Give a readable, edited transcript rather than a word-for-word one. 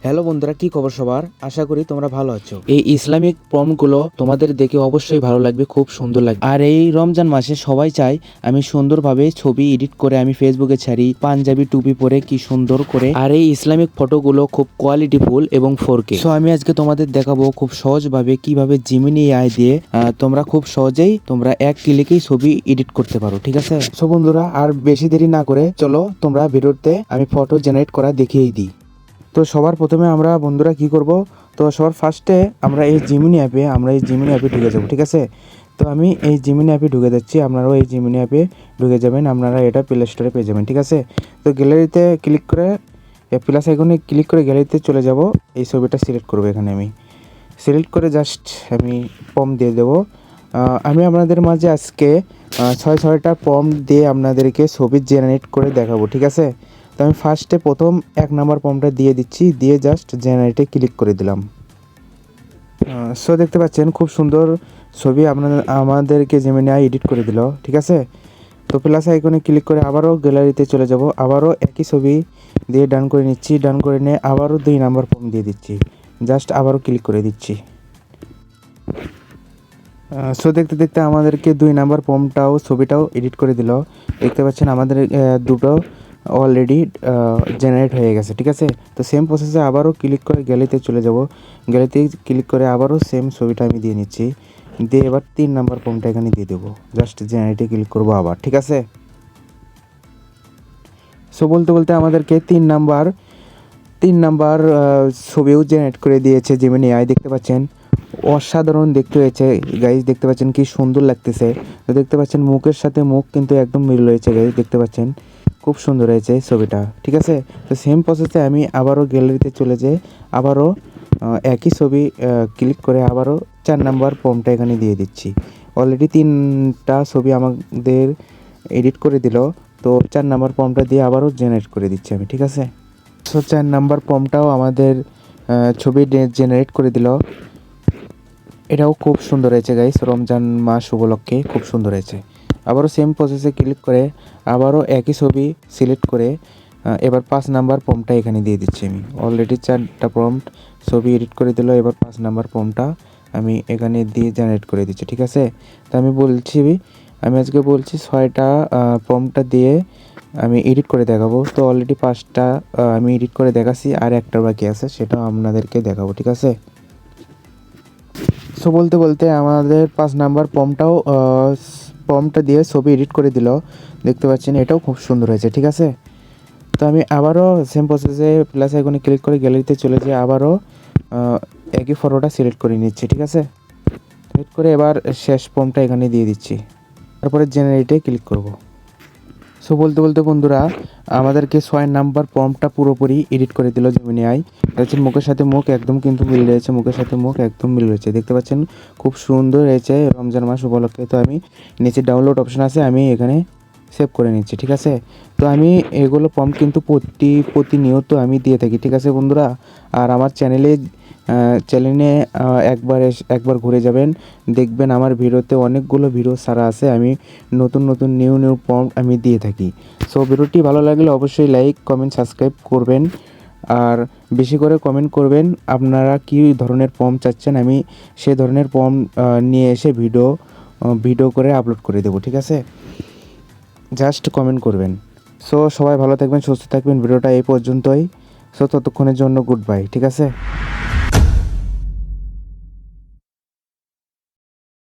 Hello বন্ধুরা, কি খবর সবার? আশা করি তোমরা ভালো আছো। এই ইসলামিক প্রম্পটগুলো তোমাদের দেখে অবশ্যই ভালো লাগবে, খুব সুন্দর লাগবে। আর এই রমজান মাসে সবাই চায় আমি সুন্দরভাবে ছবি এডিট করে আমি ফেসবুকে ছাড়ি, পাঞ্জাবি টুপি পরে কি সুন্দর করে। আর এই ইসলামিক ফটোগুলো খুব কোয়ালিটিফুল এবং 4K। সো আমি আজকে তোমাদের দেখাবো খুব সহজভাবে কিভাবে জিমিনি এআই দিয়ে তোমরা খুব সহজেই তোমরা এক ক্লিকেই ছবি এডিট করতে পারো, ঠিক আছে? সো বন্ধুরা, আর বেশি দেরি না করে চলো তোমরা ভিডিওতে আমি ফটো জেনারেট করা দেখিয়ে দিই। তো সবার প্রথমে আমরা বন্ধুরা কি করব, তো সবার ফার্স্টে আমরা এই জিমিনি অ্যাপে ঢুকে যাব, ঠিক আছে? তো আমি এই জিমিনি অ্যাপে ঢুকে যাচ্ছি, আপনারাও এই জিমিনি অ্যাপে ঢুকে যাবেন, আপনারা এটা প্লে স্টোরে পেয়ে যাবেন, ঠিক আছে? তো গ্যালারিতে ক্লিক করে প্লাস আইকনে ক্লিক করে গ্যালারিতে চলে যাব, এই ছবিটা সিলেক্ট করব। এখানে আমি সিলেক্ট করে জাস্ট আমি প্রম্পট দিয়ে দেবো। আমি আপনাদের মাঝে আজকে 6টা প্রম্পট দিয়ে আপনাদেরকে ছবি জেনারেট করে দেখাবো, ঠিক আছে? তো আমি ফার্স্টে প্রথম 1 নাম্বার প্রম্পটটা দিয়ে দিচ্ছি, দিয়ে জাস্ট জেনারেটে ক্লিক করে দিলাম। সো দেখতে পাচ্ছেন খুব সুন্দর ছবি আমাদেরকে জেমিনি এডিট করে দিল, ঠিক আছে? তো প্লাস আইকনে ক্লিক করে আবারও গ্যালারিতে চলে যাব, আবারও একই ছবি দিয়ে ডান করে নিচ্ছি, ডান করে নিয়ে আবারও 2 নাম্বার প্রম্পট দিয়ে দিচ্ছি, জাস্ট আবারও ক্লিক করে দিচ্ছি। সো দেখতে দেখতে আমাদেরকে 2 নাম্বার প্রম্পটটাও ছবিটাও এডিট করে দিল। দেখতে পাচ্ছেন আমাদের দুটো অলরেডি জেনারেট হয়ে গেছে, ঠিক আছে? তো সেম প্রসেসে আবারও ক্লিক করে গ্যালারিতে চলে যাব, গ্যালারিতে ক্লিক করে আবারও সেম ছবিটা আমি দিয়ে নিচ্ছি, দিয়ে এবার 3 নাম্বার প্রম্পটটা এখানে দিয়ে দেবো, জাস্ট জেনারেটে ক্লিক করবো আবার, ঠিক আছে? সো বলতে বলতে আমাদেরকে 3 নাম্বার ছবিও জেনারেট করে দিয়েছে জেমিনি এআই। দেখতে পাচ্ছেন অসাধারণ দেখতে হয়েছে গাইজ, দেখতে পাচ্ছেন কি সুন্দর লাগতেছে। তো দেখতে পাচ্ছেন মুখের সাথে মুখ কিন্তু একদম মিল রয়েছে গাইজ, দেখতে পাচ্ছেন খুব সুন্দর হয়েছে ছবিটা, ঠিক আছে? তো সেম প্রসেসে আমি আবারও গ্যালারিতে চলে যাই, আবারও একই ছবি ক্লিক করে আবারও 4 নাম্বার প্রম্পটটা এখানে দিয়ে দিচ্ছি। অলরেডি 3টা ছবি আমাদের এডিট করে দিল, তো 4 নাম্বার প্রম্পটটা দিয়ে আবারও জেনারেট করে দিচ্ছি আমি, ঠিক আছে? সো 4 নাম্বার প্রম্পটটাও আমাদের ছবি জেনারেট করে দিল। এটাও খুব সুন্দর হয়েছে গাইস, রমজান মাস উপলক্ষে খুব সুন্দর হয়েছে। আবারও সেম প্রসেসে ক্লিক করে আবারও একই ছবি সিলেক্ট করে এবার 5 নাম্বার প্রম্পটটা এখানে দিয়ে দিচ্ছি আমি। অলরেডি 4টা প্রম্পট ছবি এডিট করে দিল, এবার 5 নাম্বার প্রম্পটটা আমি এখানে দিয়ে জেনারেট করে দিচ্ছি, ঠিক আছে? তো আমি আজকে বলছি 6টা প্রম্পটটা দিয়ে আমি এডিট করে দেখাবো। তো অলরেডি 5টা আমি এডিট করে দেখাচ্ছি, আর একটা বাকি আছে, সেটাও আপনাদেরকে দেখাবো, ঠিক আছে? সো বলতে বলতে আমাদের 5 নাম্বার প্রম্পটটা দিয়ে ছবি এডিট করে দিল, দেখতে পাচ্ছেন এটাও খুব সুন্দর হয়েছে, ঠিক আছে? তো আমি আবারও সেম প্রসেসে প্লাস আইকনে ক্লিক করে গ্যালারিতে চলে যাই, আবারও একই ফটোটা সিলেক্ট করে নিচ্ছি, ঠিক আছে? সিলেক্ট করে এবার শেষ প্রম্পটটা এখানে দিয়ে দিচ্ছি, তারপরে জেনারেটে ক্লিক করব। সো বলতে বলতে বন্ধুরা আমাদেরকে 6 নাম্বার প্রম্পটটা পুরোপুরি এডিট করে দিল জেমিনি এআই। দেখছেন মুখের সাথে মুখ একদম কিন্তু মিল রয়েছে, মুখের সাথে মুখ একদম মিল রয়েছে, দেখতে পাচ্ছেন খুব সুন্দর হয়েছে রমজান মাস উপলক্ষে। তো আমি নিচে ডাউনলোড অপশন আছে, আমি এখানে সেভ করে নিচ্ছি, ঠিক আছে? তো আমি এগুলো প্রম্পট কিন্তু প্রতিনিয়ত আমি দিয়ে থাকি, ঠিক আছে বন্ধুরা? আর আমার চ্যানেলে একবার ঘুরে যাবেন, দেখবেন আমার ভিডিওতে অনেকগুলো ভিডিও ছাড়া আছে, আমি নতুন নিউ প্রম্পট আমি দিয়ে থাকি। সো ভিডিওটি ভালো লাগলে অবশ্যই লাইক কমেন্ট সাবস্ক্রাইব করবেন, আর বেশি করে কমেন্ট করবেন আপনারা কী ধরনের প্রম্পট চাচ্ছেন, আমি সে ধরনের প্রম্পট নিয়ে এসে ভিডিও করে আপলোড করে দেবো, ঠিক আছে? জাস্ট কমেন্ট করবেন। সো সবাই ভালো থাকবেন, সুস্থ থাকবেন, ভিডিওটা এই পর্যন্তই। সো ততক্ষণের জন্য গুড বাই, ঠিক আছে?